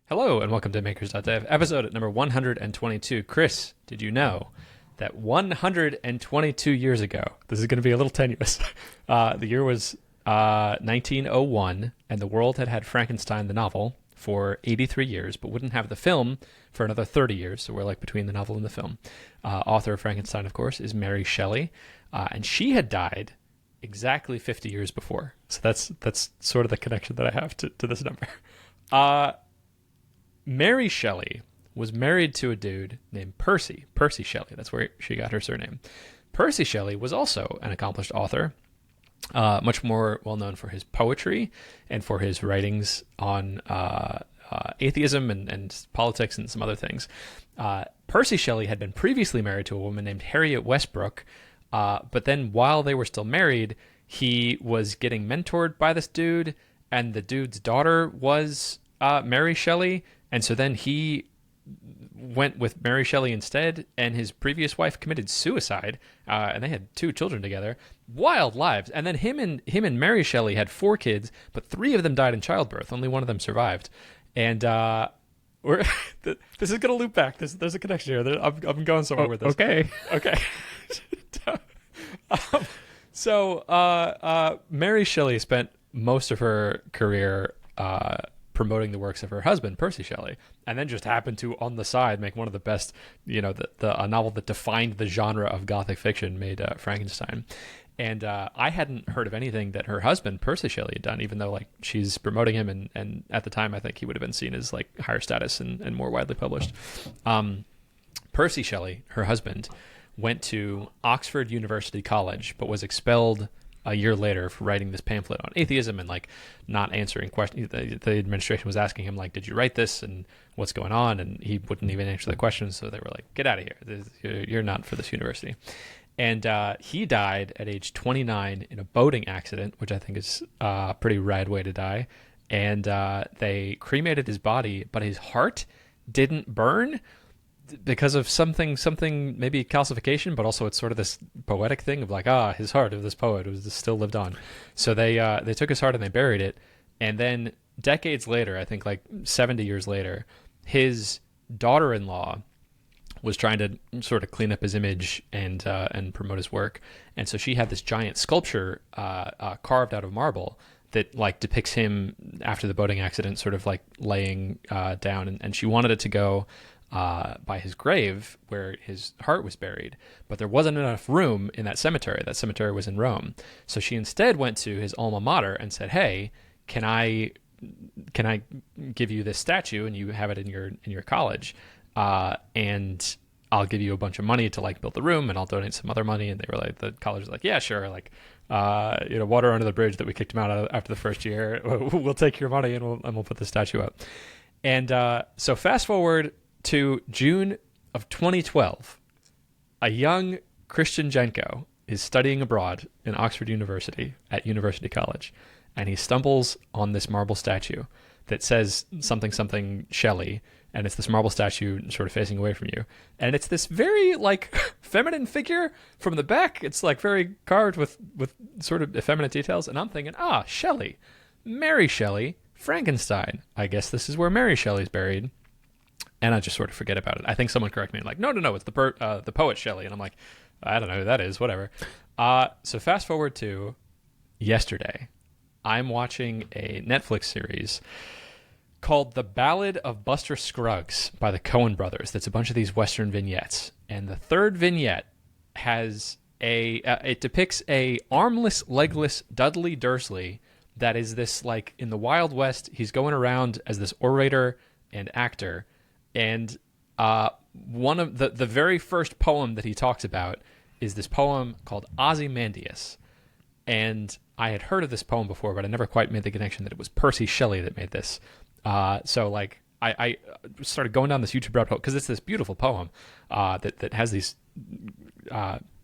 Hello and welcome to Makers.dev, episode at number 122. Chris, did you know that 122 years ago, this is going to be a little tenuous, the year was 1901, and the world had had Frankenstein the novel for 83 years, but wouldn't have the film for another 30 years, so we're like between the novel and the film. Author of Frankenstein, of course, is Mary Shelley, and she had died exactly 50 years before. So that's sort of the connection that I have to this number. Mary Shelley was married to a dude named Percy Shelley. That's where she got her surname. Percy Shelley was also an accomplished author, much more well known for his poetry and for his writings on atheism and politics and some other things. Percy Shelley had been previously married to a woman named Harriet Westbrook, but then while they were still married, he was getting mentored by this dude, and the dude's daughter was Mary Shelley. And so then he went with Mary Shelley instead, and his previous wife committed suicide, and they had 2 children together. Wild lives. And then him and Mary Shelley had 4 kids, but 3 of them died in childbirth. Only one of them survived. And this is going to loop back. There's a connection here. I'm going somewhere with this. Okay. So Mary Shelley spent most of her career promoting the works of her husband, Percy Shelley, and then just happened to, on the side, make one of the best, a novel that defined the genre of Gothic fiction, made Frankenstein. And I hadn't heard of anything that her husband, Percy Shelley, had done, even though like she's promoting him, and at the time I think he would have been seen as like higher status and more widely published. Percy Shelley, her husband, went to Oxford University College, but was expelled a year later for writing this pamphlet on atheism and like not answering questions. The administration was asking him like, did you write this and what's going on? And he wouldn't even answer the questions. So they were like, get out of here. You're not for this university. And he died at age 29 in a boating accident, which I think is a pretty rad way to die. And they cremated his body, but his heart didn't burn because of something maybe calcification, but also it's sort of this poetic thing of like, his heart of this poet was still lived on. So they took his heart and they buried it. And then decades later, I think like 70 years later, his daughter-in-law was trying to sort of clean up his image and promote his work. And so she had this giant sculpture carved out of marble that like depicts him after the boating accident, sort of like laying down. And she wanted it to go by his grave where his heart was buried, but there wasn't enough room in that cemetery. That cemetery was in Rome. So she instead went to his alma mater and said, hey, can I give you this statue and you have it in your college? And I'll give you a bunch of money to like build the room, and I'll donate some other money. And they were like, the college was like, yeah, sure. Like, water under the bridge that we kicked him out of after the first year. We'll take your money and we'll put the statue up. And so fast forward to June of 2012, a young Christian Jenko is studying abroad in Oxford University at University College, and he stumbles on this marble statue that says something Shelley, and it's this marble statue sort of facing away from you. And it's this very like feminine figure from the back. It's like very carved with sort of effeminate details. And I'm thinking, Shelley, Mary Shelley, Frankenstein. I guess this is where Mary Shelley's buried. And I just sort of forget about it. I think someone correct me, like, no, it's the poet Shelley. And I'm like, I don't know who that is, whatever. So fast forward to yesterday. I'm watching a Netflix series called The Ballad of Buster Scruggs by the Coen brothers. That's a bunch of these Western vignettes. And the third vignette has it depicts a armless, legless Dudley Dursley that is this, like, in the Wild West, he's going around as this orator and actor. And one of the very first poem that he talks about is this poem called Ozymandias. And I had heard of this poem before, but I never quite made the connection that it was Percy Shelley that made this. So like I started going down this YouTube rabbit hole because it's this beautiful poem that has these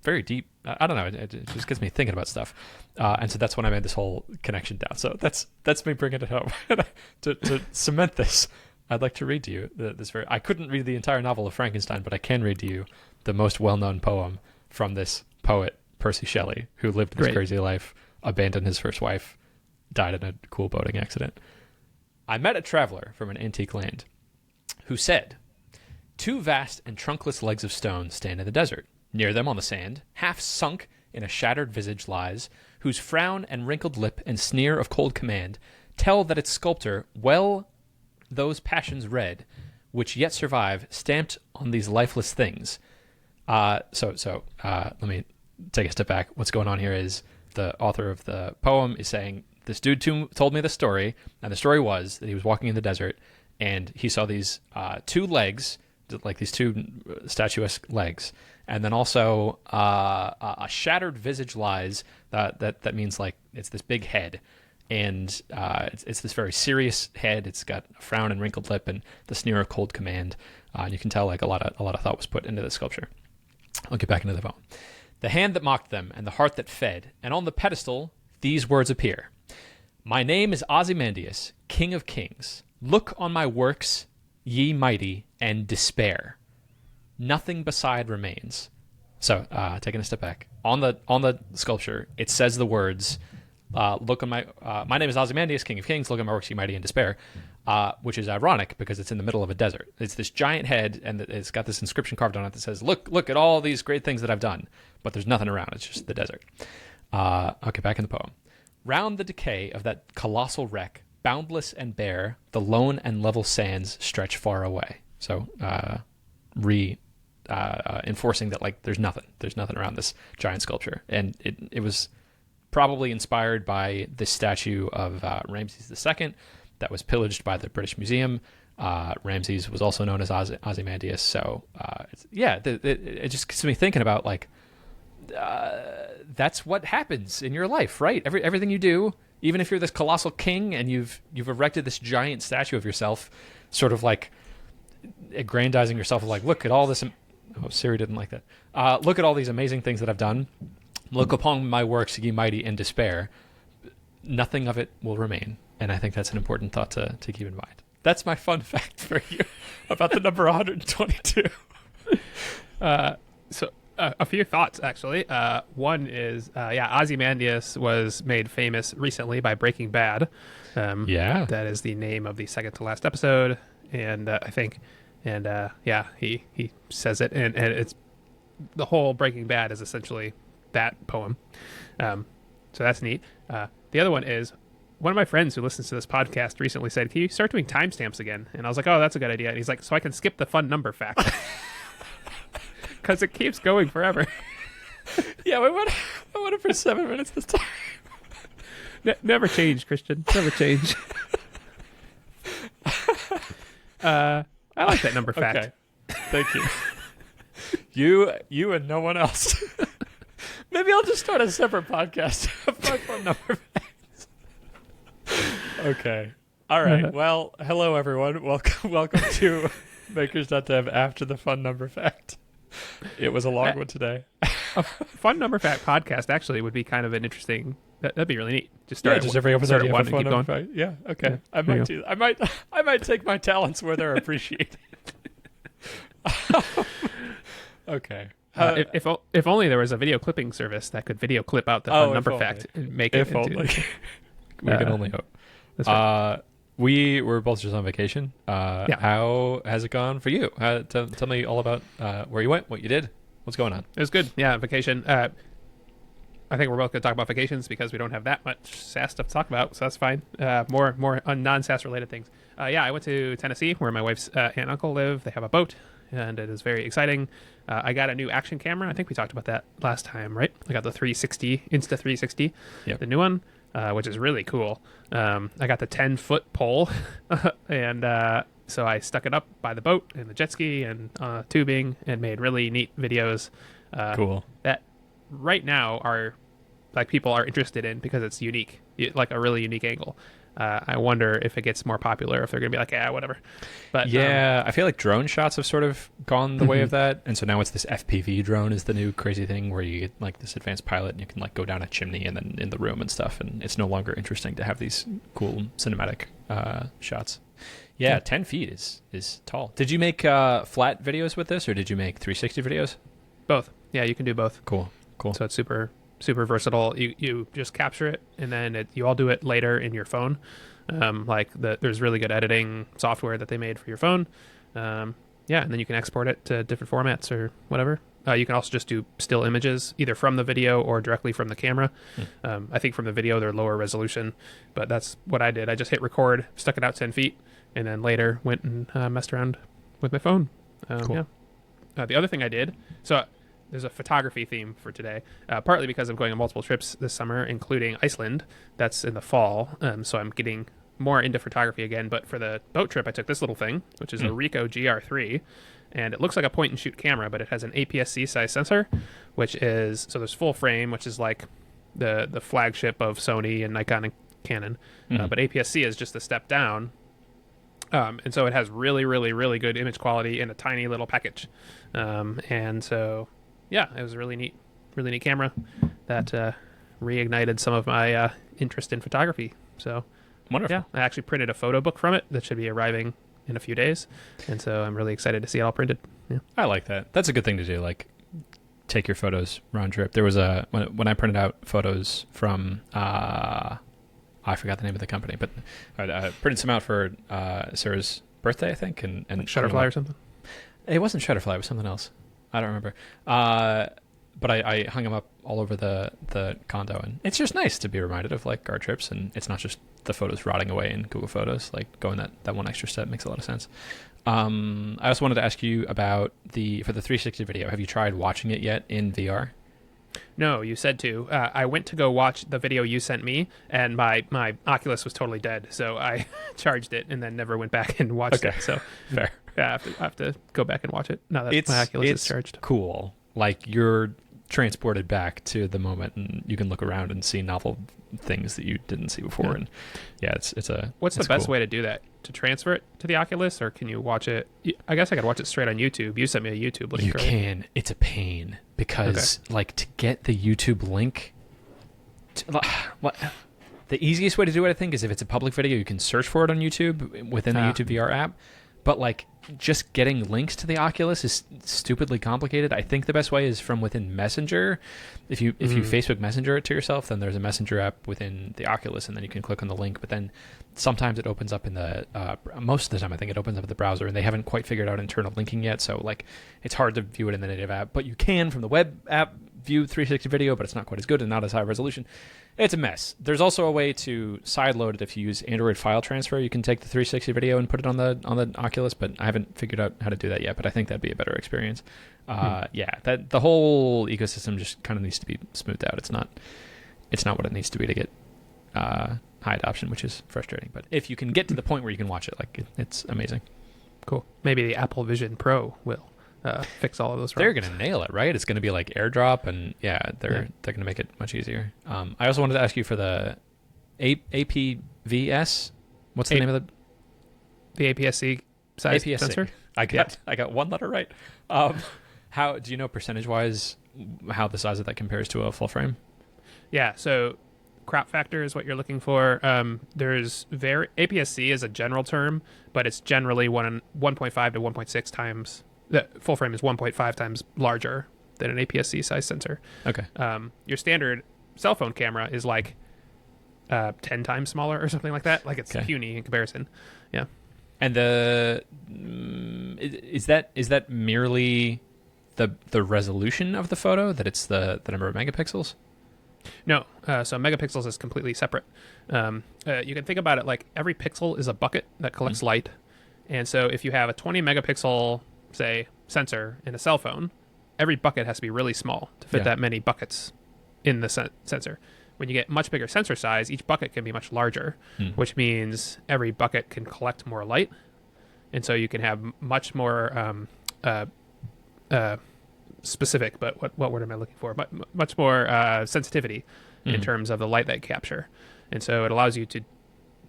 very deep. I don't know. It just gets me thinking about stuff. And so that's when I made this whole connection down. So that's me bringing it home to cement this. I'd like to read to you I couldn't read the entire novel of Frankenstein, but I can read to you the most well-known poem from this poet, Percy Shelley, who lived this crazy life, abandoned his first wife, died in a cool boating accident. I met a traveler from an antique land who said, 2 vast and trunkless legs of stone stand in the desert. Near them on the sand, half sunk in a shattered visage lies, whose frown and wrinkled lip and sneer of cold command tell that its sculptor well those passions read, which yet survive, stamped on these lifeless things. Let me take a step back. What's going on here is the author of the poem is saying, this dude told me the story, and the story was that he was walking in the desert, and he saw these 2 legs, like these 2 statuesque legs, and then also a shattered visage lies. That means like it's this big head, and it's this very serious head. It's got a frown and wrinkled lip and the sneer of cold command. And you can tell like a lot of thought was put into the sculpture. I'll get back into the poem. The hand that mocked them and the heart that fed, and on the pedestal these words appear. My name is Ozymandias, King of Kings. Look on my works, ye mighty, and despair. Nothing beside remains. So, taking a step back, on the sculpture, it says the words, "Look on my name is Ozymandias, King of Kings. Look on my works, ye mighty, and despair," which is ironic because it's in the middle of a desert. It's this giant head, and it's got this inscription carved on it that says, "Look at all these great things that I've done," but there's nothing around. It's just the desert. Okay, back in the poem. Round the decay of that colossal wreck, boundless and bare, the lone and level sands stretch far away. So, enforcing that like there's nothing around this giant sculpture, and it was probably inspired by this statue of Ramses II that was pillaged by the British Museum. Ramses was also known as Ozymandias, so it just gets me thinking about like that's what happens in your life, right? Everything you do, even if you're this colossal king and you've erected this giant statue of yourself, sort of like aggrandizing yourself, like look at all this. Oh, Siri didn't like that. Look at all these amazing things that I've done. Look upon my works, ye mighty, in despair. Nothing of it will remain. And I think that's an important thought to keep in mind. That's my fun fact for you about the number 122. A few thoughts, actually. One is, Ozymandias was made famous recently by Breaking Bad. That is the name of the second to last episode. And he says it. And it's the whole Breaking Bad is essentially that poem. So that's neat. The other one is, one of my friends who listens to this podcast recently said, can you start doing timestamps again? And I was like, oh, that's a good idea. And he's like, so I can skip the fun number fact. Because it keeps going forever. Yeah, I went it for 7 minutes this time. Never change, Christian. Never change. I like that number fact. Okay. Thank you. You and no one else. Maybe I'll just start a separate podcast of my phone number facts. Okay. All right. Well, hello everyone. Welcome to Makers.dev after the fun number fact. It was a long one today. A fun number fact podcast actually would be kind of an interesting. That'd be really neat. Just every episode you have a fun number fact. Yeah. Okay. Yeah, I might do. I might take my talents where they're appreciated. Okay. If only there was a video clipping service that could video clip out the fun number fact and make it into. We can only hope. That's right. We were both just on vacation. How has it gone for you? Tell me all about where you went, what you did, what's going on. It was good. Yeah, vacation. I think we're both going to talk about vacations because we don't have that much SaaS stuff to talk about, so that's fine. More non-SaaS related things. I went to Tennessee where my wife's aunt and uncle live. They have a boat, and it is very exciting. I got a new action camera. I think we talked about that last time, right? I got the 360, Insta360, the new one. Which is really cool. I got the 10-foot pole, and so I stuck it up by the boat and the jet ski and tubing and made really neat videos. Cool. That right now are like people are interested in because it's unique, like a really unique angle. I wonder if it gets more popular, if they're going to be like, whatever. But I feel like drone shots have sort of gone the way of that. And so now it's this FPV drone is the new crazy thing where you get like this advanced pilot and you can like go down a chimney and then in the room and stuff. And it's no longer interesting to have these cool cinematic shots. Yeah, 10 feet is tall. Did you make flat videos with this or did you make 360 videos? Both. Yeah, you can do both. Cool. So it's super versatile. You just capture it and then you all do it later in your phone. There's really good editing software that they made for your phone. Yeah, and then you can export it to different formats or whatever. You can also just do still images, either from the video or directly from the camera. I think from the video, they're lower resolution, but that's what I did. I just hit record, stuck it out 10 feet, and then later went and messed around with my phone. Cool. Yeah. The other thing I did, so there's a photography theme for today, partly because I'm going on multiple trips this summer, including Iceland. That's in the fall, so I'm getting more into photography again. But for the boat trip, I took this little thing, which is a Ricoh GR3, and it looks like a point and shoot camera, but it has an APS-C size sensor, which is, so there's full frame, which is like the flagship of Sony and Nikon and Canon, but APS-C is just a step down. And so it has really, really, really good image quality in a tiny little package. And so, yeah, it was a really neat camera that reignited some of my interest in photography. So, Wonderful. yeah, I actually printed a photo book from it that should be arriving in a few days. And so I'm really excited to see it all printed. Yeah. I like that. That's a good thing to do. Like, take your photos round trip. There was when I printed out photos from I forgot the name of the company, but I printed some out for Sarah's birthday, I think, and Like Shutterfly or something. It wasn't Shutterfly; it was something else. I don't remember. But I hung them up all over the condo, and it's just nice to be reminded of like our trips, and it's not just the photos rotting away in Google Photos. Like going that one extra step makes a lot of sense. I also wanted to ask you about for the 360 video. Have you tried watching it yet in VR? No, you said to. I went to go watch the video you sent me, and my Oculus was totally dead, so I charged it and then never went back and watched it. So Fair. yeah, I have to go back and watch it now that my Oculus is charged. Cool. Like you're transported back to the moment, and you can look around and see novel things that you didn't see before. Yeah. And yeah, What's the it's best cool. way to do that? To transfer it to the Oculus, or can you watch it? I guess I could watch it straight on YouTube. You sent me a YouTube link. You right? can. It's a pain because like to get the YouTube link. The easiest way to do it, I think, is if it's a public video, you can search for it on YouTube within the YouTube VR app. But like just getting links to the Oculus is stupidly complicated. I think the best way is from within Messenger. If you Facebook Messenger it to yourself, then there's a Messenger app within the Oculus, and then you can click on the link. But then sometimes it opens up in the most of the time I think it opens up in the browser, and they haven't quite figured out internal linking yet. So like it's hard to view it in the native app, but you can from the web app view 360 video, but it's not quite as good and not as high resolution. It's a mess. There's also a way to sideload it if you use Android file transfer. You can take the 360 video and put it on the Oculus, but I haven't figured out how to do that yet. But I think that'd be a better experience. Yeah, that the whole ecosystem just kind of needs to be smoothed out. It's not what it needs to be to get high adoption, which is frustrating. But if you can get to the point where you can watch it, like it's amazing. Cool. Maybe the Apple Vision Pro will fix all of those They're problems. going to nail it, right? It's going to be like AirDrop, and they're going to make it much easier. I also wanted to ask you for the APVS. What's the name of the APS-C size APS-C. sensor? I got one letter right. How do you know percentage-wise how the size of that compares to a full frame? Yeah, so crop factor is what you're looking for. There's APS-C is a general term, but it's generally 1.5 to 1.6 times. The full frame is 1.5 times larger than an APS-C size sensor. Okay. Your standard cell phone camera is like 10 times smaller or something like that. Like it's puny in comparison. Yeah. And is that merely the resolution of the photo, that it's the number of megapixels? No. So megapixels is completely separate. You can think about it like every pixel is a bucket that collects light. And so if you have a 20 megapixel, say, sensor in a cell phone, every bucket has to be really small to fit that many buckets in the sensor. When you get much bigger sensor size, each bucket can be much larger, which means every bucket can collect more light. And so you can have much more specific, but what word am I looking for? Much more sensitivity in terms of the light that you capture. And so it allows you to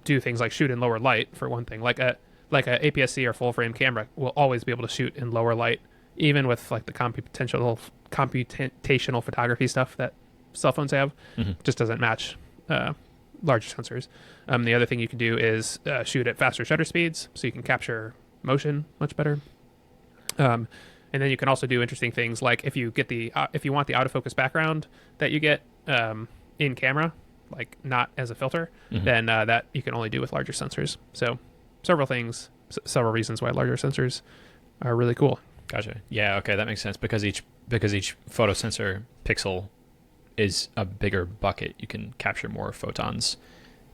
do things like shoot in lower light, for one thing. Like a APS-C or full frame camera will always be able to shoot in lower light, even with like the computational photography stuff that cell phones have. Just doesn't match larger sensors. The other thing you can do is shoot at faster shutter speeds, so you can capture motion much better. And then you can also do interesting things like if you get if you want the autofocus background that you get in camera, like not as a filter, then that you can only do with larger sensors. So several things, several reasons why larger sensors are really cool. Gotcha. Yeah. Okay, that makes sense because each photo sensor pixel is a bigger bucket. You can capture more photons,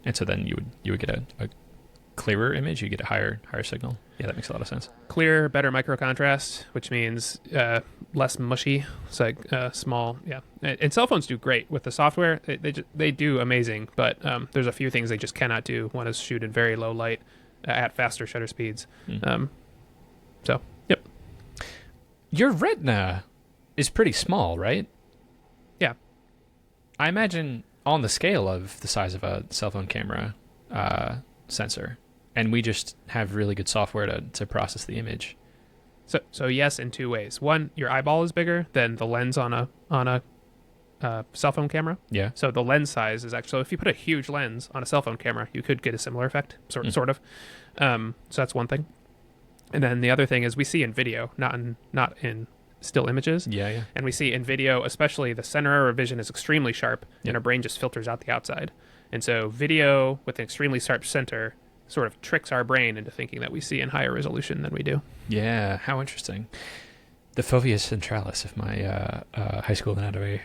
and so then you would get a clearer image. You get a higher signal. Yeah, that makes a lot of sense. Clear, better micro contrast, which means less mushy. It's like small. Yeah, and cell phones do great with the software. They do amazing, but there's a few things they just cannot do. One is shoot in very low light at faster shutter speeds. So yep. Your retina is pretty small, right? Yeah. I imagine on the scale of the size of a cell phone camera sensor, and we just have really good software to process the image. So yes, in two ways. One, your eyeball is bigger than the lens on a cell phone camera. Yeah. So the lens size is actually, so if you put a huge lens on a cell phone camera, you could get a similar effect, sort of. So that's one thing. And then the other thing is we see in video, not in still images. Yeah. And we see in video, especially the center of our vision is extremely sharp, and our brain just filters out the outside. And so video with an extremely sharp center sort of tricks our brain into thinking that we see in higher resolution than we do. Yeah, how interesting. The fovea centralis, if my high school anatomy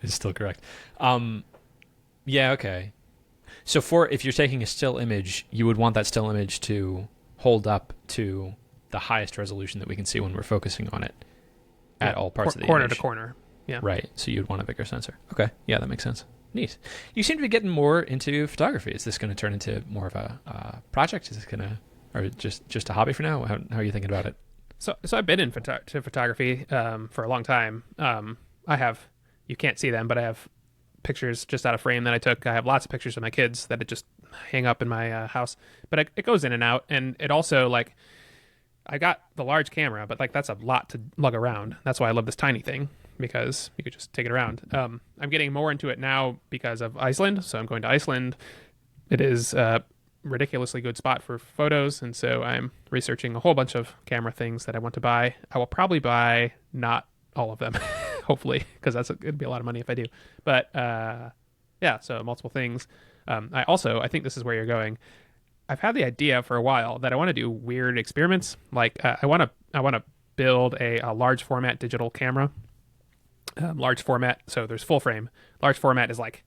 is still correct. Yeah, okay. So if you're taking a still image, you would want that still image to hold up to the highest resolution that we can see when we're focusing on it at all parts of the corner image. to corner. Yeah. Right. So you'd want a bigger sensor. Okay. Yeah, that makes sense. Neat. You seem to be getting more into photography. Is this going to turn into more of a project? Is this going to, or just a hobby for now? How are you thinking about it? So I've been in photography for a long time. I have, you can't see them, but I have pictures just out of frame that I took. I have lots of pictures of my kids that I just hang up in my house. But it goes in and out, and it also like, I got the large camera, but like that's a lot to lug around. That's why I love this tiny thing, because you could just take it around. I'm getting more into it now because of Iceland. So I'm going to Iceland. It is a ridiculously good spot for photos. And so I'm researching a whole bunch of camera things that I want to buy. I will probably buy not all of them, hopefully, because it'd be a lot of money if I do. But yeah, so multiple things. I think this is where you're going. I've had the idea for a while that I want to do weird experiments. Like I want to build a large format digital camera. Large format, so there's full frame. Large format is like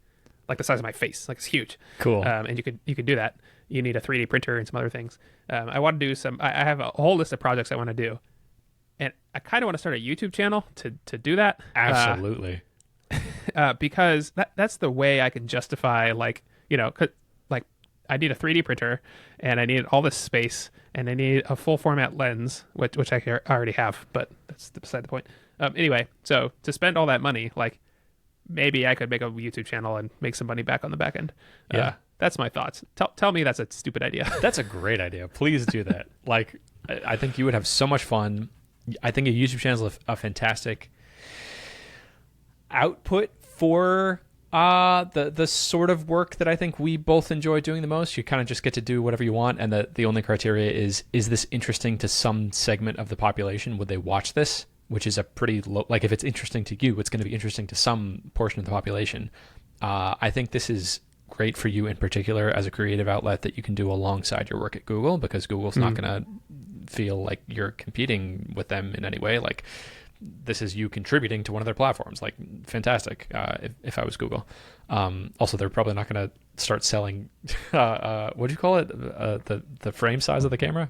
the size of my face, like it's huge. Cool. And you could do that. You need a 3D printer and some other things. I want to do some. I have a whole list of projects I want to do, and I kind of want to start a YouTube channel to do that. Absolutely. Because that's the way I can justify, like, you know, like I need a 3D printer, and I need all this space, and I need a full format lens, which I already have, but that's beside the point. Anyway, so to spend all that money, like maybe I could make a YouTube channel and make some money back on the back end. Yeah. That's my thoughts. Tell me that's a stupid idea. That's a great idea. Please do that. Like, I think you would have so much fun. I think a YouTube channel is a fantastic output for the sort of work that I think we both enjoy doing the most. You kind of just get to do whatever you want, and the only criteria is this interesting to some segment of the population? Would they watch this? Which is a pretty low, like if it's interesting to you, it's going to be interesting to some portion of the population. I think this is great for you in particular as a creative outlet that you can do alongside your work at Google, because Google's not going to feel like you're competing with them in any way. Like, this is you contributing to one of their platforms. Like, fantastic. If I was Google. Also, they're probably not going to start selling, what do you call it? The frame size of the camera?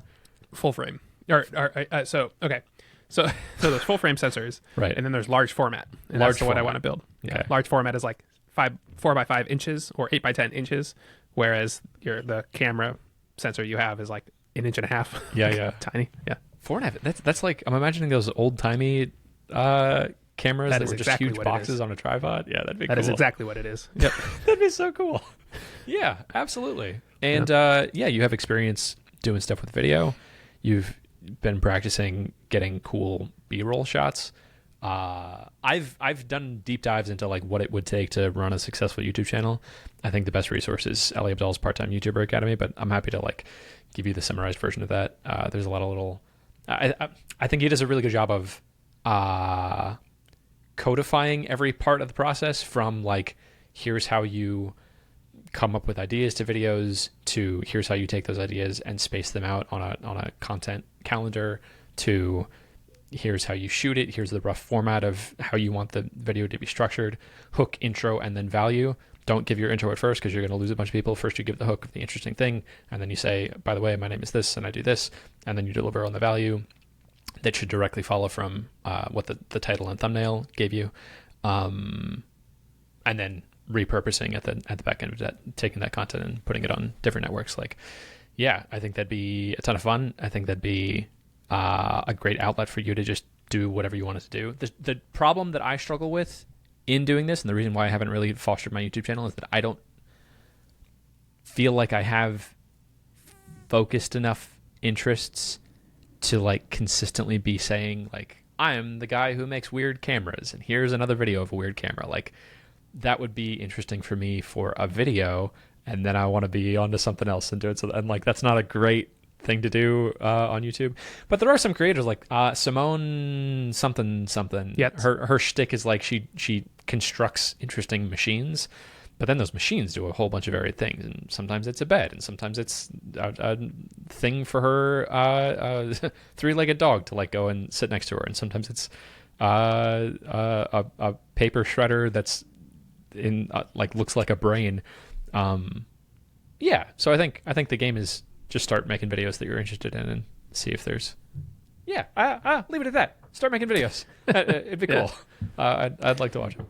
Full frame. Okay. So there's full frame sensors, right? And then there's large format. And large that's the one I want to build. Okay. Yeah. Large format is like 4 by 5 inches or 8 by 10 inches, whereas the camera sensor you have is like 1.5 inches. Yeah. Tiny. Yeah. 4.5. That's like, I'm imagining those old timey cameras that were just huge boxes on a tripod. Yeah, that'd be cool. That is exactly what it is. Yep. That'd be so cool. Yeah, absolutely. And you have experience doing stuff with video. You've been practicing getting cool B-roll shots. I've done deep dives into like what it would take to run a successful YouTube channel. I think the best resource is Ali Abdal's Part-Time YouTuber Academy, but I'm happy to like give you the summarized version of that. There's a lot of little. I think he does a really good job of codifying every part of the process, from like, here's how you come up with ideas to videos, to here's how you take those ideas and space them out on a content calendar, to here's how you shoot it, here's the rough format of how you want the video to be structured, hook, intro, and then value. Don't give your intro at first because you're going to lose a bunch of people. First you give the hook of the interesting thing, and then you say, by the way, my name is this and I do this, and then you deliver on the value that should directly follow from what the title and thumbnail gave you, and then repurposing at the back end of that, taking that content and putting it on different networks. Like, yeah, I think that'd be a ton of fun. I think that'd be a great outlet for you to just do whatever you wanted to do. The problem that I struggle with in doing this, and the reason why I haven't really fostered my YouTube channel, is that I don't feel like I have focused enough interests to like consistently be saying like, I'm the guy who makes weird cameras and here's another video of a weird camera. Like, that would be interesting for me for a video, and then I want to be onto something else and do it. So, and like, that's not a great thing to do on YouTube. But there are some creators like Simone something. Yep. Her shtick is like she constructs interesting machines, but then those machines do a whole bunch of varied things. And sometimes it's a bed, and sometimes it's a thing for her three-legged dog to like go and sit next to her, and sometimes it's a paper shredder that's in like looks like a brain. Yeah, so I think the game is just start making videos that you're interested in and see if there's leave it at that. Start making videos. It'd be cool. I'd like to watch them.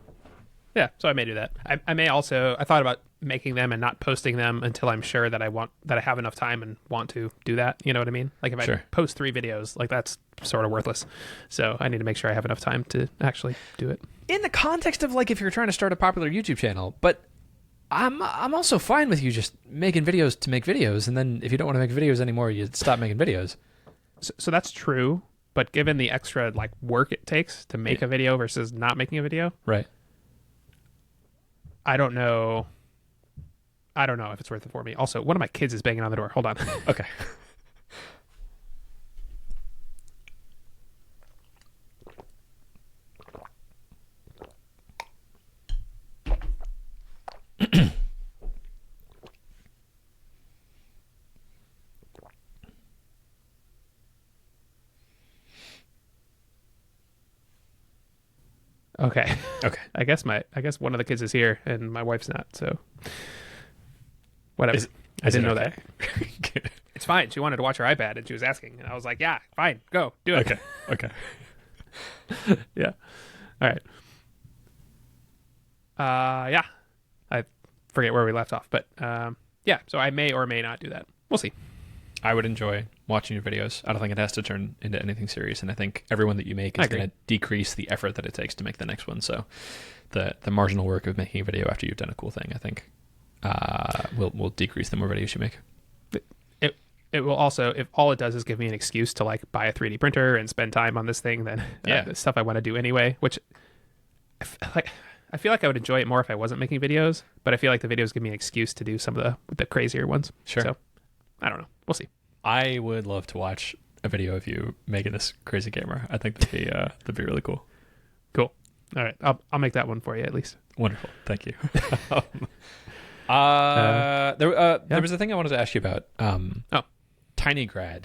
Yeah, so I may do that. I may also, I thought about making them and not posting them until I'm sure that I have enough time and want to do that. You know what I mean? Like, if I post 3 videos, like, that's sort of worthless. So I need to make sure I have enough time to actually do it. In the context of like, if you're trying to start a popular YouTube channel, but I'm also fine with you just making videos to make videos, and then if you don't want to make videos anymore, you stop making videos. So that's true, but given the extra like work it takes to make a video versus not making a video, right? I don't know if it's worth it for me. Also, one of my kids is banging on the door. Hold on. Okay. Okay. Okay. I guess one of the kids is here and my wife's not, so whatever. I didn't know that. It's fine. She wanted to watch her iPad and she was asking, and I was like, yeah, fine, go do it. Okay. Yeah. All right. Yeah. I forget where we left off, but yeah, so I may or may not do that. We'll see. I would enjoy watching your videos. I don't think it has to turn into anything serious, and I think everyone that you make is going to decrease the effort that it takes to make the next one. So the marginal work of making a video after you've done a cool thing, I think, will decrease the more videos you make. It will also, if all it does is give me an excuse to like buy a 3D printer and spend time on this thing, then the stuff I want to do anyway, which I feel like I would enjoy it more if I wasn't making videos, but I feel like the videos give me an excuse to do some of the crazier ones. Sure. So I don't know. We'll see. I would love to watch a video of you making this crazy camera. I think that'd be really cool. Cool. All right. I'll make that one for you at least. Wonderful. Thank you. There was a thing I wanted to ask you about. tinygrad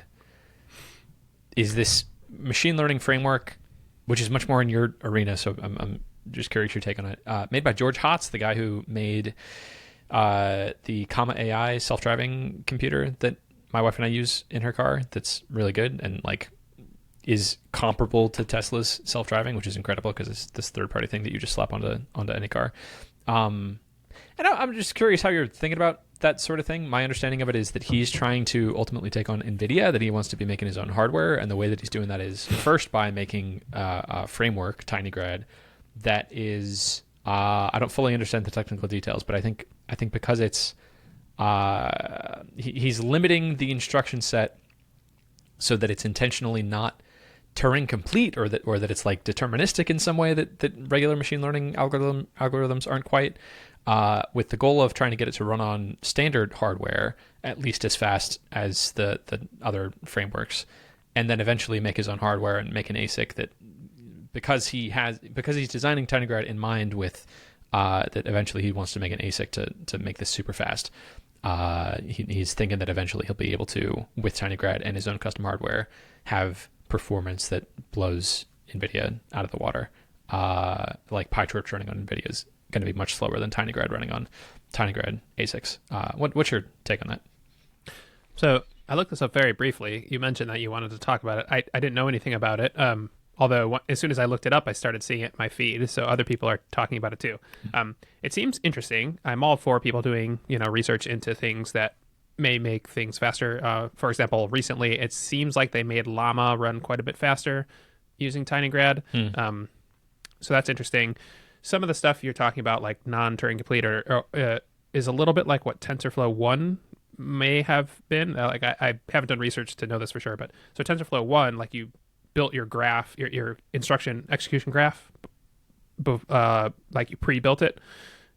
is this machine learning framework, which is much more in your arena. So I'm just curious your take on it. Made by George Hotz, the guy who made the Comma AI self-driving computer that my wife and I use in her car. That's really good and like is comparable to Tesla's self-driving, which is incredible because it's this third-party thing that you just slap onto any car. And I'm just curious how you're thinking about that sort of thing. My understanding of it is that he's trying to ultimately take on NVIDIA, that he wants to be making his own hardware, and the way that he's doing that is first by making a framework, tinygrad, that is I don't fully understand the technical details, but I think because it's he's limiting the instruction set so that it's intentionally not Turing complete, or that it's like deterministic in some way that regular machine learning algorithms aren't quite, with the goal of trying to get it to run on standard hardware at least as fast as the other frameworks, and then eventually make his own hardware and make an ASIC that because he's designing tinygrad in mind with that eventually he wants to make an ASIC to make this super fast. He's thinking that eventually he'll be able to, with tinygrad and his own custom hardware, have performance that blows NVIDIA out of the water. Like PyTorch running on NVIDIA is going to be much slower than tinygrad running on tinygrad ASICs. What's your take on that? So I looked this up very briefly. You mentioned that you wanted to talk about it. I didn't know anything about it. Although as soon as I looked it up, I started seeing it in my feed. So other people are talking about it too. It seems interesting. I'm all for people doing, research into things that may make things faster. For example, recently it seems like they made Llama run quite a bit faster using tinygrad. So that's interesting. Some of the stuff you're talking about, like non-Turing complete, is a little bit like what TensorFlow 1 may have been. I haven't done research to know this for sure, but so TensorFlow 1, like you built your graph, your instruction execution graph, like you pre-built it,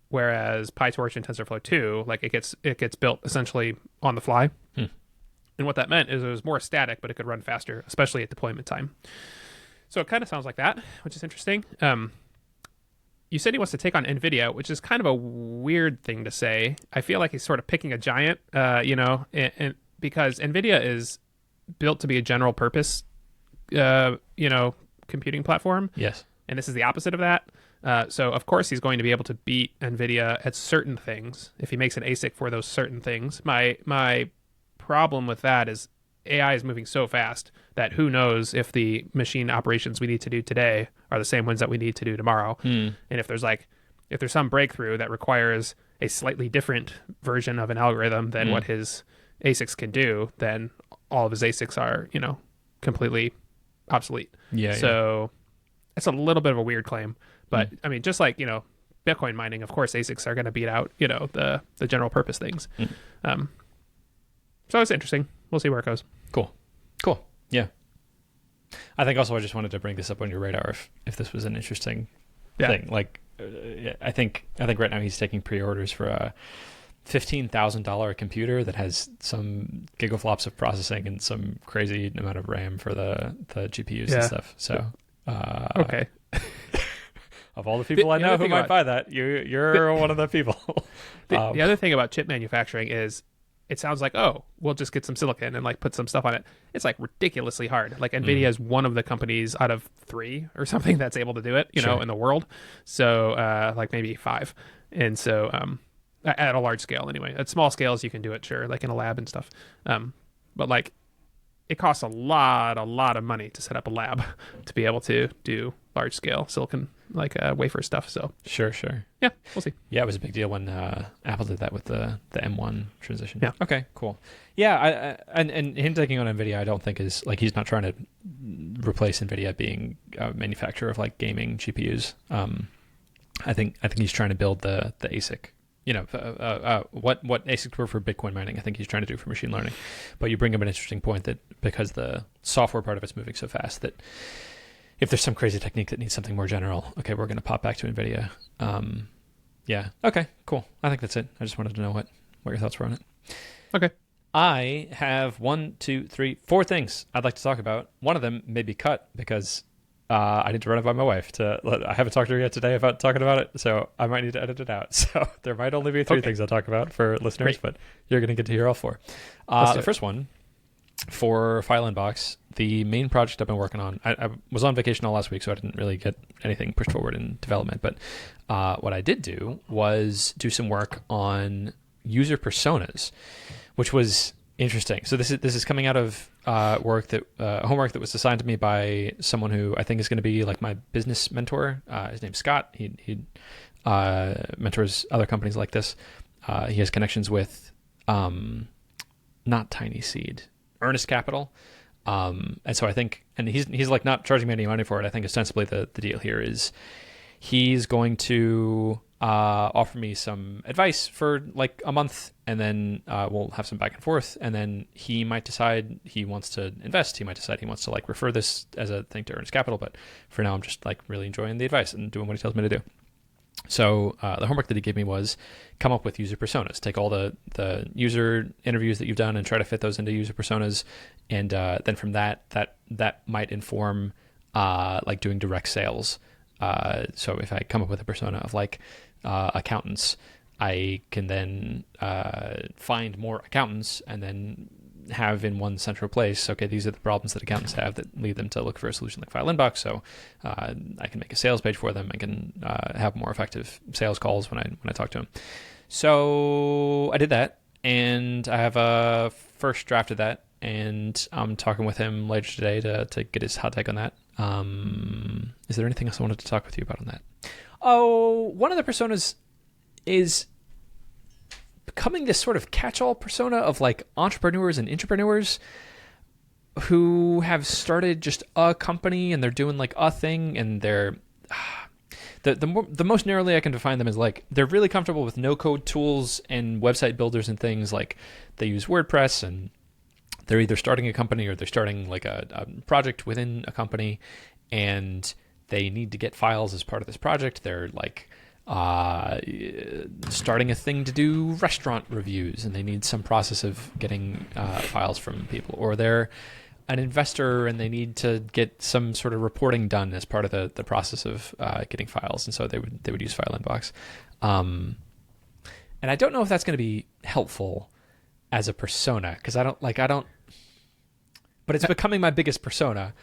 whereas PyTorch and TensorFlow 2, like it gets built essentially on the fly. And what that meant is it was more static, but it could run faster, especially at deployment time. So it kind of sounds like that, which is interesting. You said he wants to take on NVIDIA, which is kind of a weird thing to say. I feel like he's sort of picking a giant, and because NVIDIA is built to be a general purpose, computing platform. Yes. And this is the opposite of that. So of course he's going to be able to beat NVIDIA at certain things if he makes an ASIC for those certain things. My problem with that is AI is moving so fast that who knows if the machine operations we need to do today are the same ones that we need to do tomorrow. And if there's some breakthrough that requires a slightly different version of an algorithm than what his ASICs can do, then all of his ASICs are, completely obsolete. So it's a little bit of a weird claim, but I mean, just like, Bitcoin mining, of course, ASICs are going to beat out, the general purpose things. So it's interesting. We'll see where it goes. Cool. Yeah. I think also I just wanted to bring this up on your radar if this was an interesting thing. Like, I think right now he's taking pre-orders for a $15,000 computer that has some gigaflops of processing and some crazy amount of RAM for the GPUs and stuff. So, okay. Of all the people I know who might buy that, you're one of the people. The other thing about chip manufacturing is it sounds like, oh, we'll just get some silicon and like put some stuff on it. It's like ridiculously hard. Like NVIDIA is one of the companies out of 3 or something that's able to do it, in the world. So like maybe 5. And so at a large scale anyway. At small scales you can do it, sure, like in a lab and stuff. But like it costs a lot of money to set up a lab to be able to do large scale silicon like wafer stuff. So sure. Yeah, we'll see. Yeah, it was a big deal when Apple did that with the M1 transition. Yeah. Okay, cool. Yeah, and him taking on NVIDIA, I don't think is like he's not trying to replace NVIDIA being a manufacturer of like gaming GPUs. I think he's trying to build the ASIC. What ASICs were for Bitcoin mining, I think he's trying to do for machine learning. But you bring up an interesting point that because the software part of it's moving so fast that if there's some crazy technique that needs something more general, okay, we're going to pop back to NVIDIA. Yeah. Okay, cool. I think that's it. I just wanted to know what your thoughts were on it. Okay. I have 1, 2, 3, 4 things I'd like to talk about. One of them may be cut because I need to run it by my wife. I haven't talked to her yet today about talking about it, so I might need to edit it out. So there might only be 3 things I'll talk about for listeners, but you're going to get to hear all 4. The first one, for FileInbox, the main project I've been working on, I was on vacation all last week, so I didn't really get anything pushed forward in development. But what I did do was do some work on user personas, which was interesting. So this is coming out of homework that was assigned to me by someone who I think is going to be like my business mentor. His name's Scott. He mentors other companies like this. He has connections with not Tiny Seed, Earnest Capital. And so I think, and he's like not charging me any money for it. I think ostensibly the deal here is he's going to offer me some advice for like a month, and then we'll have some back and forth, and then he might decide he wants to invest. He might decide he wants to like refer this as a thing to Earnest Capital, but for now I'm just like really enjoying the advice and doing what he tells me to do. So the homework that he gave me was come up with user personas. Take all the user interviews that you've done and try to fit those into user personas, and then from that might inform like doing direct sales. So if I come up with a persona of like accountants, I can then find more accountants and then have in one central place, okay, these are the problems that accountants have that lead them to look for a solution like FileInbox. So I can make a sales page for them. I can have more effective sales calls when I talk to them. So I did that, and I have a first draft of that, and I'm talking with him later today to get his hot take on that. Is there anything else I wanted to talk with you about on that? Oh, one of the personas is becoming this sort of catch-all persona of like entrepreneurs and intrapreneurs who have started just a company and they're doing like a thing, and they're the most narrowly I can define them is like they're really comfortable with no-code tools and website builders and things. Like they use WordPress, and they're either starting a company or they're starting like a project within a company, and they need to get files as part of this project. They're like starting a thing to do restaurant reviews, and they need some process of getting files from people, or they're an investor and they need to get some sort of reporting done as part of the process of getting files, and so they would use FileInbox. And I don't know if that's going to be helpful as a persona, because I don't, but it's becoming my biggest persona,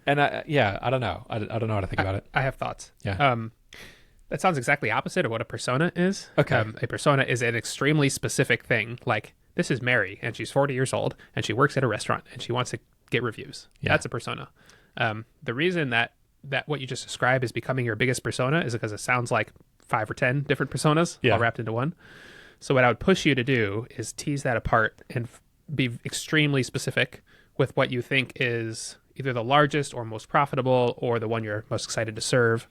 and I don't know. I don't know how to think about it. I have thoughts. Yeah. That sounds exactly opposite of what a persona is. Okay. A persona is an extremely specific thing. Like, this is Mary, and she's 40 years old, and she works at a restaurant, and she wants to get reviews. Yeah. That's a persona. The reason that what you just described is becoming your biggest persona is because it sounds like 5 or 10 different personas all wrapped into one. So what I would push you to do is tease that apart and be extremely specific with what you think is either the largest or most profitable or the one you're most excited to serve.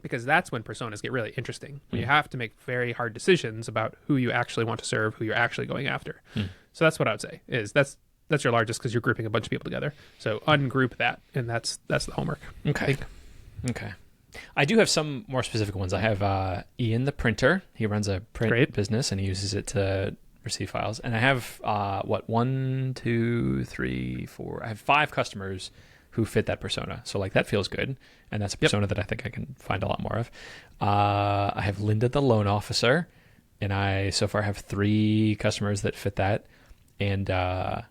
Because that's when personas get really interesting, when you have to make very hard decisions about who you actually want to serve, who you're actually going after. So that's what I would say is that's your largest, because you're grouping a bunch of people together. So ungroup that, and that's the homework. Okay. I do have some more specific ones. I have Ian the printer. He runs a print business, and he uses it to receive files. And I have 1, 2, 3, 4. I have 5 customers who fit that persona. So like that feels good. And that's a persona that I think I can find a lot more of. I have Linda the loan officer, and I so far have 3 customers that fit that. And I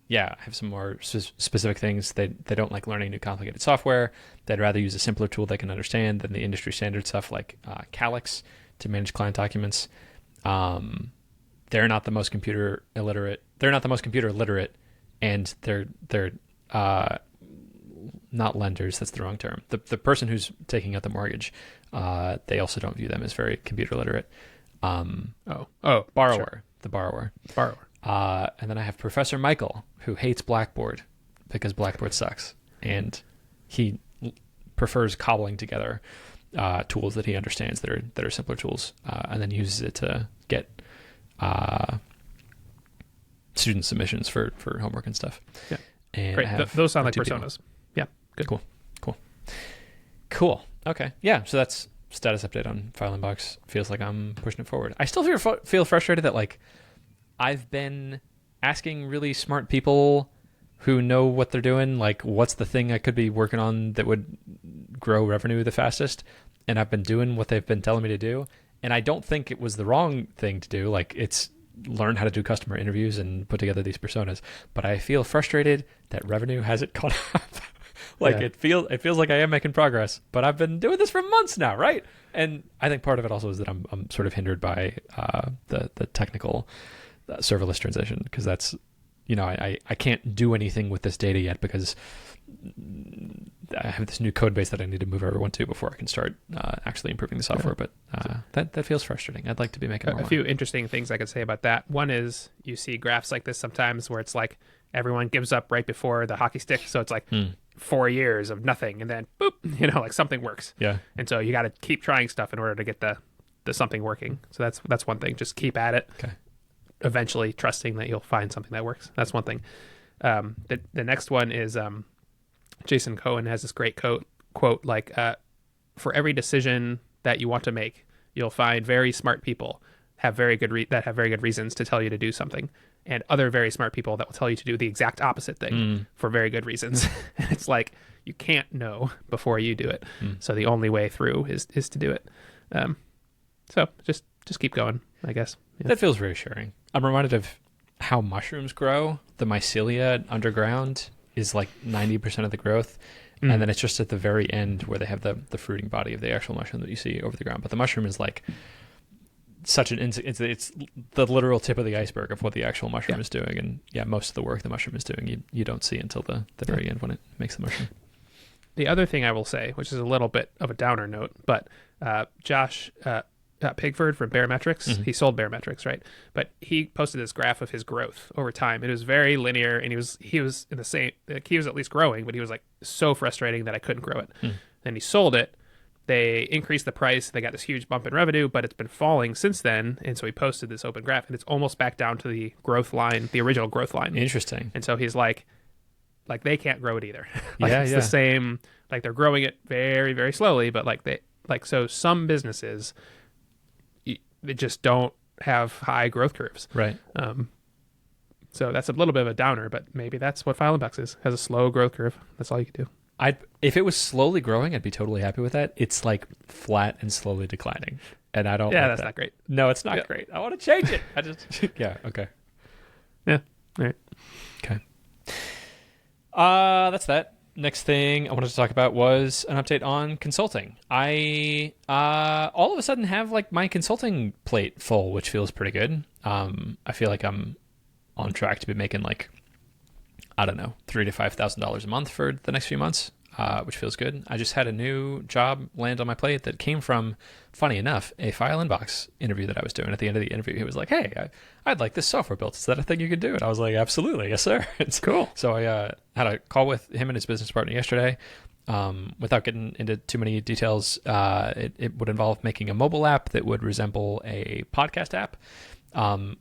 have some more specific things. They don't like learning new complicated software. They'd rather use a simpler tool they can understand than the industry standard stuff like Calyx to manage client documents. They're not the most computer illiterate. They're not the most computer literate, and they're not lenders. That's the wrong term. The person who's taking out the mortgage, they also don't view them as very computer literate. Borrower. Sure. The borrower. And then I have Professor Michael, who hates Blackboard because Blackboard sucks, and he prefers cobbling together tools that he understands that are simpler tools, and then uses it to get student submissions for homework and stuff. Yeah. And great. Those sound like personas. People. Yeah. Good. Cool. Okay. Yeah. So that's status update on FileInbox. Feels like I'm pushing it forward. I still feel frustrated that like I've been asking really smart people who know what they're doing, like what's the thing I could be working on that would grow revenue the fastest, and I've been doing what they've been telling me to do, and I don't think it was the wrong thing to do. Like it's learn how to do customer interviews and put together these personas, but I feel frustrated that revenue hasn't caught up. It feels like I am making progress, but I've been doing this for months now, right? And I think part of it also is that I'm sort of hindered by the technical serverless transition, because that's, I can't do anything with this data yet because I have this new code base that I need to move everyone to before I can start actually improving the software. But that feels frustrating. I'd like to be making more money. A few interesting things I could say about that. One is you see graphs like this sometimes where it's like everyone gives up right before the hockey stick. So it's like 4 years of nothing, and then boop, like something works. Yeah. And so you got to keep trying stuff in order to get the something working. So that's one thing. Just keep at it. Okay. Eventually trusting that you'll find something that works. That's one thing. The next one is Jason Cohen has this great quote like, for every decision that you want to make, you'll find very smart people have very good reasons to tell you to do something. and other very smart people that will tell you to do the exact opposite thing for very good reasons. And it's like, you can't know before you do it. So the only way through is to do it. So just keep going, I guess. Yeah. That feels reassuring. I'm reminded of how mushrooms grow. The mycelia underground is like 90% of the growth. And then it's just at the very end where they have the fruiting body of the actual mushroom that you see over the ground. But the mushroom is like such an it's the literal tip of the iceberg of what the actual mushroom is doing. And yeah, most of the work the mushroom is doing you don't see until the very end when it makes the mushroom. The other thing I will say, which is a little bit of a downer note, but Josh Pigford from Barometrics, he sold Barometrics, right? But he posted this graph of his growth over time. It was very linear, and he was in the same, like, he was at least growing, but he was like so frustrating that I couldn't grow it. Then he sold it. They increased the price. They got this huge bump in revenue, but it's been falling since then. And so he posted this open graph, and it's almost back down to the growth line, the original growth line. Interesting. And so he's like they can't grow it either. It's the same, like they're growing it very, very slowly, but so some businesses, they just don't have high growth curves. Right. So that's a little bit of a downer, but maybe that's what FileInbox is. Has a slow growth curve. That's all you can do. If it was slowly growing, I'd be totally happy with that. It's like flat and slowly declining, and I don't. Yeah, like that's that. not great. No, it's not great. I want to change it. I just yeah. Okay. Yeah. All right. Okay. That's that. Next thing I wanted to talk about was an update on consulting. I all of a sudden have like my consulting plate full, which feels pretty good. I feel like I'm on track to be making like, I don't know, $3,000 to $5,000 a month for the next few months, which feels good. I just had a new job land on my plate that came from, funny enough, a FileInbox interview that I was doing. At the end of the interview, he was like, "Hey, I'd like this software built. Is that a thing you could do?" And I was like, "Absolutely, yes, sir." It's cool. So I had a call with him and his business partner yesterday. Without getting into too many details, it would involve making a mobile app that would resemble a podcast app,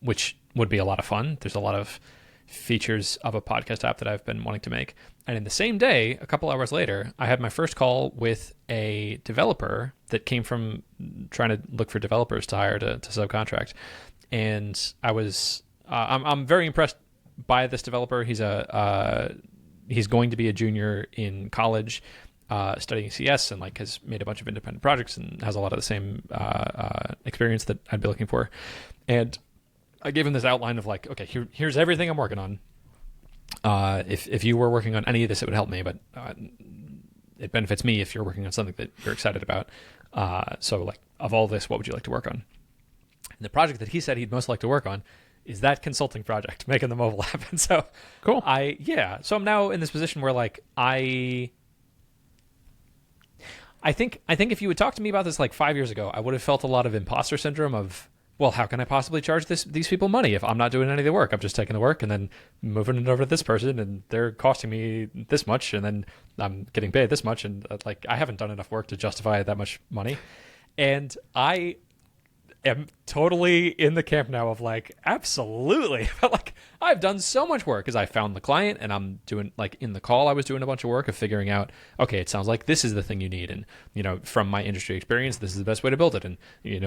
which would be a lot of fun. There's a lot of features of a podcast app that I've been wanting to make. And in the same day, a couple hours later, I had my first call with a developer that came from trying to look for developers to hire to subcontract. And I was, I'm very impressed by this developer. He's going to be a junior in college, studying CS, and like has made a bunch of independent projects and has a lot of the same experience that I'd be looking for. And I gave him this outline of like, okay, here's everything I'm working on. If you were working on any of this, it would help me, but it benefits me if you're working on something that you're excited about. So like, of all this, what would you like to work on? And the project that he said he'd most like to work on is that consulting project, making the mobile app. And so cool. So I'm now in this position where like I think if you would talk to me about this like 5 years ago, I would have felt a lot of imposter syndrome of, well, how can I possibly charge these people money if I'm not doing any of the work? I'm just taking the work and then moving it over to this person, and they're costing me this much, and then I'm getting paid this much, and like I haven't done enough work to justify that much money. And I am totally in the camp now of like, absolutely. Like, I've done so much work because I found the client, and I'm doing, like, in the call I was doing a bunch of work of figuring out, okay, it sounds like this is the thing you need, and from my industry experience, this is the best way to build it, and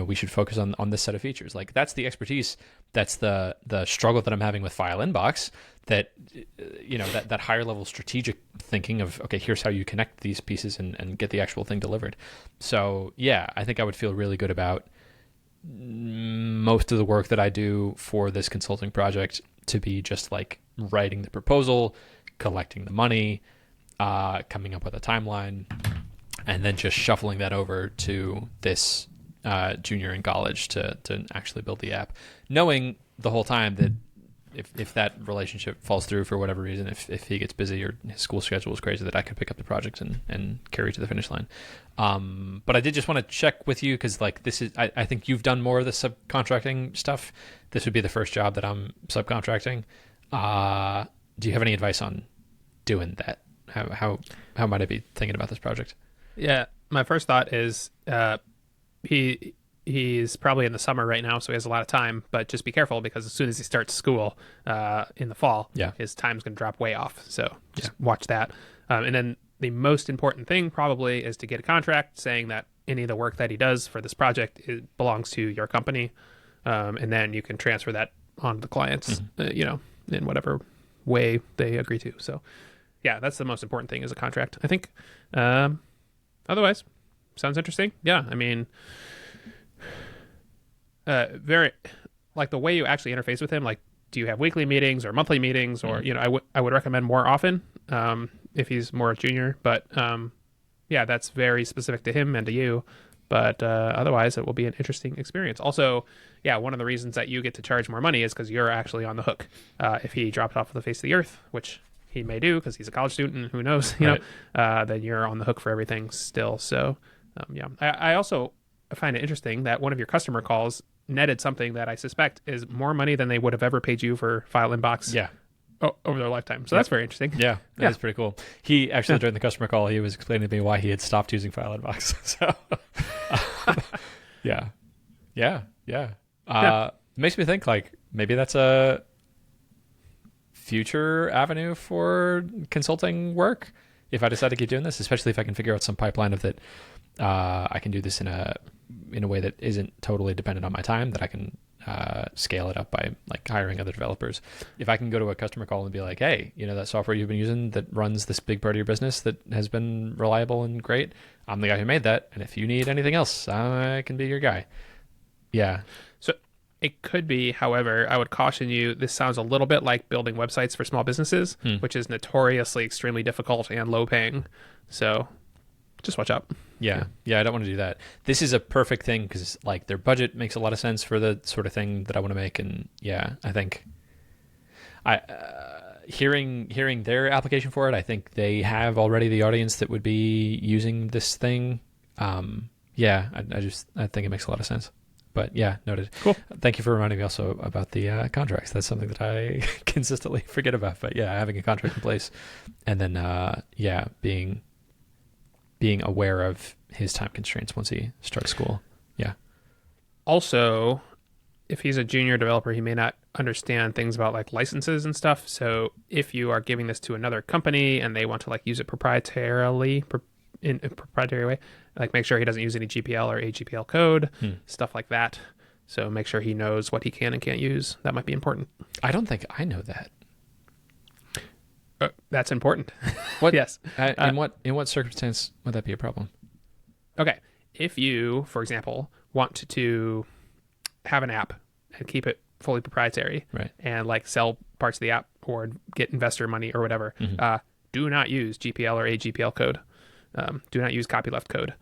we should focus on this set of features. Like, that's the expertise. That's the struggle that I'm having with FileInbox, that that higher level strategic thinking of, okay, here's how you connect these pieces and get the actual thing delivered. So yeah, I think I would feel really good about most of the work that I do for this consulting project to be just like writing the proposal, collecting the money, coming up with a timeline, and then just shuffling that over to this junior in college to actually build the app, knowing the whole time that if that relationship falls through for whatever reason, if he gets busy or his school schedule is crazy, that I could pick up the project and carry it to the finish line. But I did just want to check with you because like this is, I think you've done more of the subcontracting stuff. This would be the first job that I'm subcontracting. Do you have any advice on doing that? How might I be thinking about this project? Yeah, my first thought is he's probably in the summer right now, so he has a lot of time, but just be careful because as soon as he starts school in the fall, his time's going to drop way off. So just watch that. And then the most important thing probably is to get a contract saying that any of the work that he does for this project belongs to your company. And then you can transfer that on the clients, in whatever way they agree to. So yeah, that's the most important thing is a contract, I think. Otherwise, sounds interesting. Yeah, I mean, very like the way you actually interface with him. Like, do you have weekly meetings or monthly meetings, or I would recommend more often if he's more junior. But yeah, that's very specific to him and to you. But otherwise, it will be an interesting experience. Also, yeah, one of the reasons that you get to charge more money is because you're actually on the hook. If he drops off the face of the earth, which he may do because he's a college student, who knows, then you're on the hook for everything still. So, yeah. I also find it interesting that one of your customer calls netted something that I suspect is more money than they would have ever paid you for FileInbox. Yeah. Over their lifetime. So that's very interesting. Yeah, that's pretty cool. He actually, during the customer call, he was explaining to me why he had stopped using FileInbox. So, yeah. Makes me think like maybe that's a future avenue for consulting work if I decide to keep doing this, especially if I can figure out some pipeline of that. I can do this in a way that isn't totally dependent on my time, that I can scale it up by like hiring other developers. If I can go to a customer call and be like, hey, that software you've been using that runs this big part of your business that has been reliable and great, I'm the guy who made that, and if you need anything else, I can be your guy. Yeah. So it could be, however, I would caution you, this sounds a little bit like building websites for small businesses, which is notoriously extremely difficult and low paying. So just watch out. Yeah, I don't want to do that. This is a perfect thing because like their budget makes a lot of sense for the sort of thing that I want to make, and yeah, I think hearing their application for it, I think they have already the audience that would be using this thing. I think it makes a lot of sense. But yeah, noted. Cool. Thank you for reminding me also about the contracts. That's something that I consistently forget about. But yeah, having a contract in place, and then being aware of his time constraints once he starts school. Yeah. Also, if he's a junior developer, he may not understand things about like licenses and stuff. So if you are giving this to another company and they want to like use it proprietarily in a proprietary way, like make sure he doesn't use any GPL or AGPL code, stuff like that. So make sure he knows what he can and can't use. That might be important. I don't think I know that. That's important. What? Yes. In what circumstance would that be a problem? Okay. If you, for example, want to have an app and keep it fully proprietary, right, and like sell parts of the app or get investor money or whatever, do not use GPL or AGPL code. Do not use copyleft code.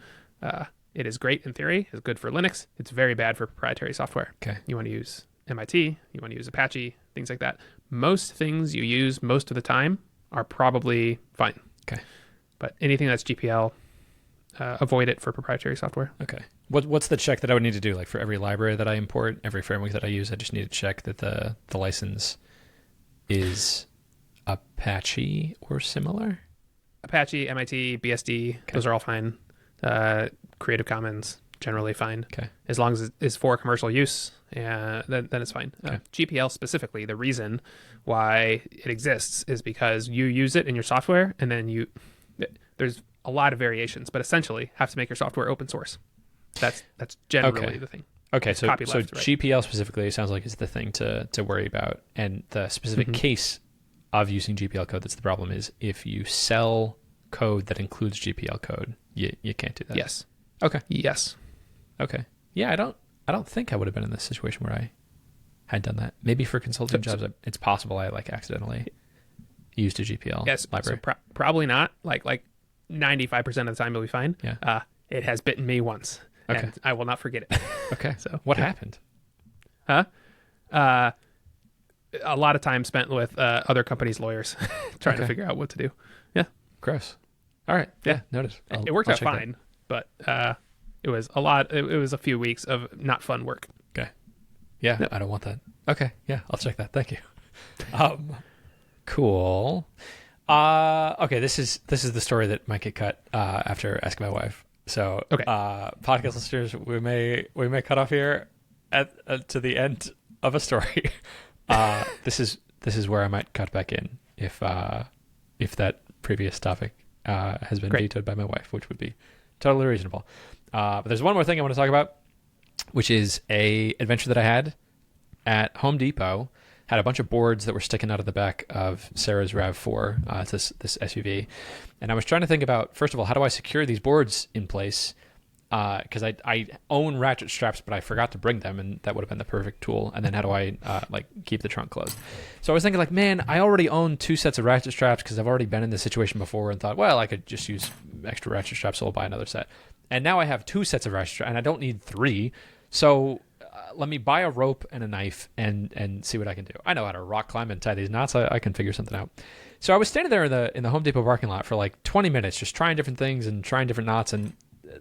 It is great in theory. It's good for Linux. It's very bad for proprietary software. Okay. You want to use MIT. You want to use Apache, things like that. Most things you use most of the time are probably fine. Okay. But anything that's GPL, avoid it for proprietary software. Okay. What's the check that I would need to do? Like for every library that I import, every framework that I use, I just need to check that the license is Apache or similar? Apache, MIT, BSD, those are all fine. Creative Commons, generally fine. Okay. As long as it's for commercial use, then it's fine. Okay. GPL specifically, the reason why it exists is because you use it in your software, and then there's a lot of variations, but essentially have to make your software open source. That's generally the thing. Okay, so right. GPL specifically sounds like is the thing to worry about, and the specific case of using GPL code that's the problem is if you sell code that includes GPL code, you can't do that. Yes. Okay. Yes. Okay. Yeah, I don't think I would have been in this situation where I had done that. Maybe for consulting jobs, it's possible I like accidentally used a GPL library. So probably not. Like 95% of the time you'll be fine. Yeah. It has bitten me once. Okay. And I will not forget it. Okay. So what happened? Huh? A lot of time spent with other companies' lawyers trying to figure out what to do. Yeah. Gross. All right. Yeah. Notice. It worked out fine, but it was a lot. It was a few weeks of not fun work. Okay. Yeah. Yep. I don't want that. Okay. Yeah. I'll check that. Thank you. Cool. Okay. This is the story that might get cut after asking my wife. So, podcast listeners, we may cut off here to the end of a story. This is where I might cut back in if that previous topic has been vetoed by my wife, which would be totally reasonable. But there's one more thing I want to talk about, which is a adventure that I had at Home Depot, had a bunch of boards that were sticking out of the back of Sarah's RAV4, it's this SUV. And I was trying to think about, first of all, how do I secure these boards in place? Because I own ratchet straps, but I forgot to bring them, and that would have been the perfect tool. And then how do I keep the trunk closed? So I was thinking, man, I already own 2 sets of ratchet straps because I've already been in this situation before, and thought, well, I could just use extra ratchet straps, so I'll buy another set. And now I have 2 sets of ratchet straps, and I don't need 3. So let me buy a rope and a knife and see what I can do. I know how to rock climb and tie these knots. I can figure something out. So I was standing there in the Home Depot parking lot for 20 minutes, just trying different things and trying different knots. And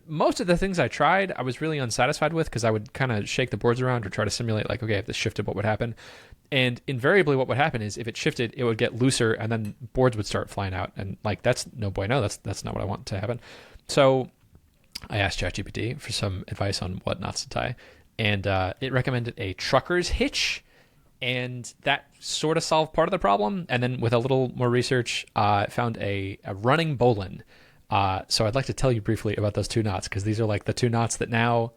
most of the things I tried, I was really unsatisfied with, because I would kind of shake the boards around or try to simulate, okay, if this shifted, what would happen? And invariably what would happen is if it shifted, it would get looser, and then boards would start flying out. And that's no bueno. That's not what I want to happen. So I asked ChatGPT for some advice on what knots to tie, and it recommended a trucker's hitch, and that sort of solved part of the problem. And then with a little more research, I found a running bowline. So I'd like to tell you briefly about those 2 knots, because these are the 2 knots that now,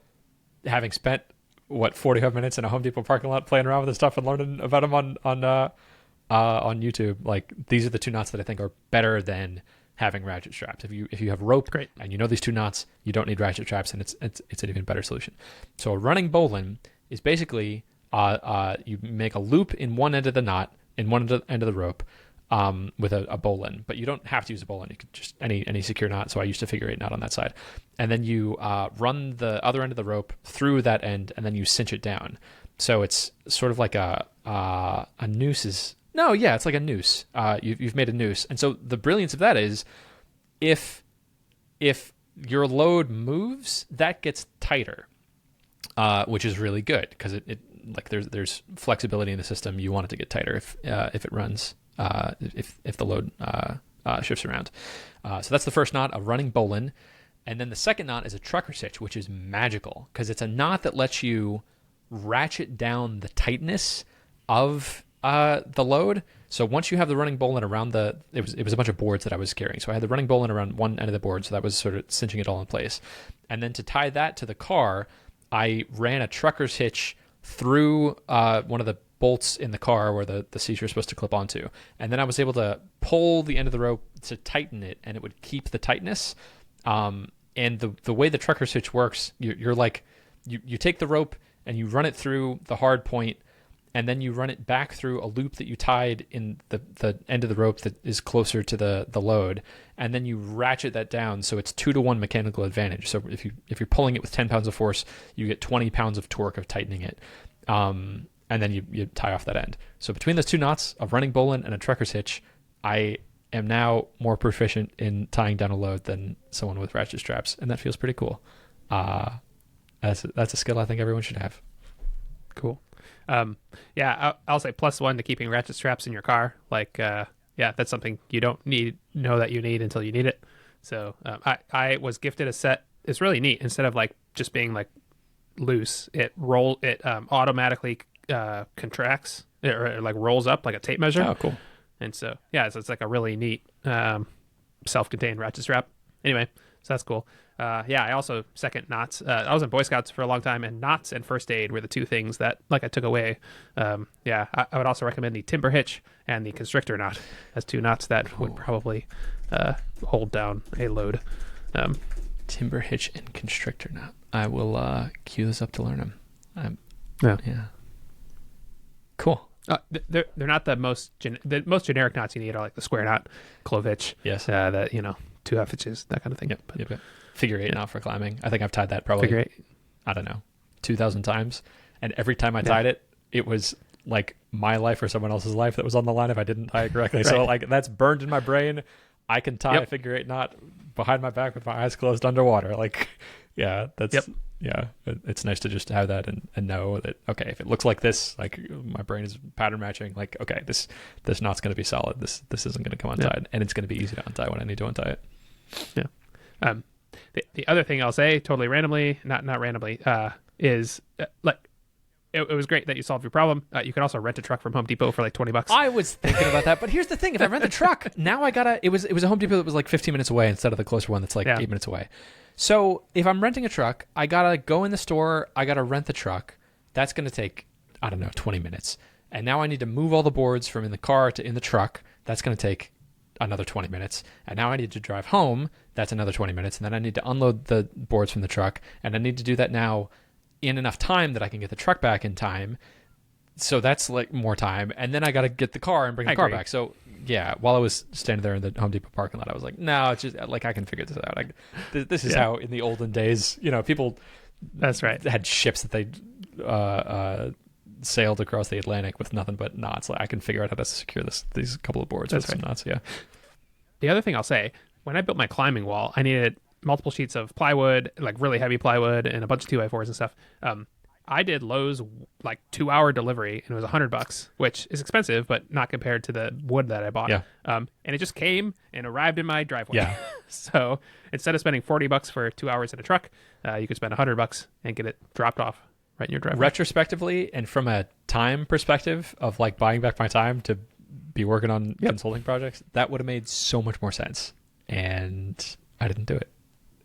having spent 45 minutes in a Home Depot parking lot playing around with this stuff and learning about them on YouTube, these are the 2 knots that I think are better than having ratchet straps. If you have rope, Great, and you know these 2 knots, you don't need ratchet straps, and it's an even better solution. So a running bowline is basically you make a loop in one end of the knot, in one end of the rope, with a bowline, but you don't have to use a bowline. You could just any secure knot. So I used a figure 8 knot on that side, and then you run the other end of the rope through that end, and then you cinch it down. So it's sort of like a noose is. No, yeah, it's like a noose. You've made a noose, and so the brilliance of that is, if your load moves, that gets tighter, which is really good, because it there's flexibility in the system. You want it to get tighter if it runs, if the load shifts around. So that's the first knot, a running bowline, and then the second knot is a trucker's hitch, which is magical because it's a knot that lets you ratchet down the tightness of the load. So once you have the running bowline around it was a bunch of boards that I was carrying. So I had the running bowline around one end of the board, so that was sort of cinching it all in place. And then to tie that to the car, I ran a trucker's hitch through one of the bolts in the car where the seats are supposed to clip onto. And then I was able to pull the end of the rope to tighten it, and it would keep the tightness. And the way the trucker's hitch works, you're you take the rope and you run it through the hard point, and then you run it back through a loop that you tied in the end of the rope that is closer to the load, and then you ratchet that down so it's 2-to-1 mechanical advantage. So if you're pulling it with 10 pounds of force, you get 20 pounds of torque of tightening it, and then you tie off that end. So between those 2 knots, a running bowline and a trucker's hitch, I am now more proficient in tying down a load than someone with ratchet straps, and that feels pretty cool. That's a skill I think everyone should have. Cool. Yeah, I'll say +1 to keeping ratchet straps in your car. Yeah, that's something you don't know that you need until you need it. So I was gifted a set. It's really neat. Instead of just being loose, it automatically contracts or rolls up like a tape measure. Oh, cool. And so yeah, so it's a really neat self-contained ratchet strap. Anyway, so that's cool. Yeah, I also second knots. I was in Boy Scouts for a long time, and knots and first aid were the 2 things that I took away. Yeah, I would also recommend the timber hitch and the constrictor knot as 2 knots that would probably hold down a load. Timber hitch and constrictor knot. I will cue this up to learn them. Yeah. Cool. They're not the most generic knots you need are the square knot, clove hitch. Yes. 2 half hitches, that kind of thing. Yep. Figure 8 knot for climbing. I think I've tied that probably, figure 8. I don't know, 2,000 times. And every time I tied it, it was my life or someone else's life that was on the line if I didn't tie it correctly. Right. So that's burned in my brain. I can tie a figure 8 knot behind my back with my eyes closed underwater. Yeah, that's... Yep. Yeah, it's nice to just have that and know that, okay, if it looks like this, my brain is pattern matching, okay, this knot's going to be solid. This isn't going to come untied, and it's going to be easy to untie when I need to untie it. Yeah. The other thing I'll say, totally randomly, not randomly, is it was great that you solved your problem. You can also rent a truck from Home Depot for $20. I was thinking about that, but here's the thing: if I rent the truck, now it was a Home Depot that was 15 minutes away instead of the closer one that's 8 minutes away. So if I'm renting a truck, I gotta go in the store, I gotta rent the truck. That's gonna take I don't know, 20 minutes. And now I need to move all the boards from in the car to in the truck. That's going to take another 20 minutes. And now I need to drive home. That's another 20 minutes. And then I need to unload the boards from the truck. And I need to do that now in enough time that I can get the truck back in time. So that's like more time. And then I got to get the car and bring the car back. So yeah, while I was standing there in the Home Depot parking lot, I was like, no, it's just like I can figure this out. This is how in the olden days, people That's right. had ships that they sailed across the Atlantic with nothing but knots. Like I can figure out how to secure these couple of boards with some knots. Yeah. The other thing I'll say, when I built my climbing wall, I needed multiple sheets of plywood, like really heavy plywood, and a bunch of 2x4s and stuff. I did Lowe's like 2-hour delivery, and it was $100, which is expensive, but not compared to the wood that I bought. Yeah. And it just came and arrived in my driveway. Yeah. So instead of spending $40 for 2 hours in a truck, you could spend $100 and get it dropped off right in your driveway. Retrospectively, and from a time perspective of like buying back my time to be working on consulting projects, that would have made so much more sense. And I didn't do it.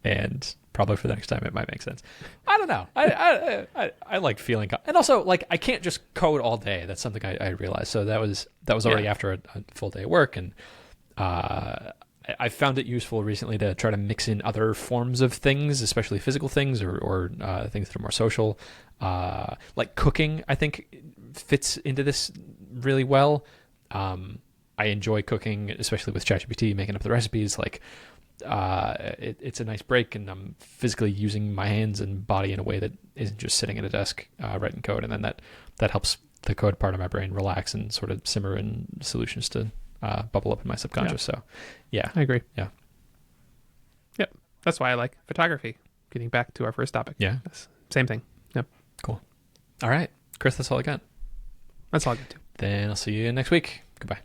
And probably for the next time it might make sense. I don't know. I like feeling, and also like I can't just code all day. That's something I realized. So that was already after a full day of work, and I found it useful recently to try to mix in other forms of things, especially physical things or things that are more social. Like cooking, I think fits into this really well. I enjoy cooking, especially with ChatGPT, making up the recipes. Like it's a nice break, and I'm physically using my hands and body in a way that isn't just sitting at a desk writing code, and then that helps the code part of my brain relax and sort of simmer in solutions to bubble up in my subconscious. So yeah, I agree. Yeah. Yep. That's why I like photography. Getting back to our first topic. Yeah. Same thing. Yep. Cool. All right, Chris, that's all I got. That's all I got too. Then I'll see you next week. Goodbye.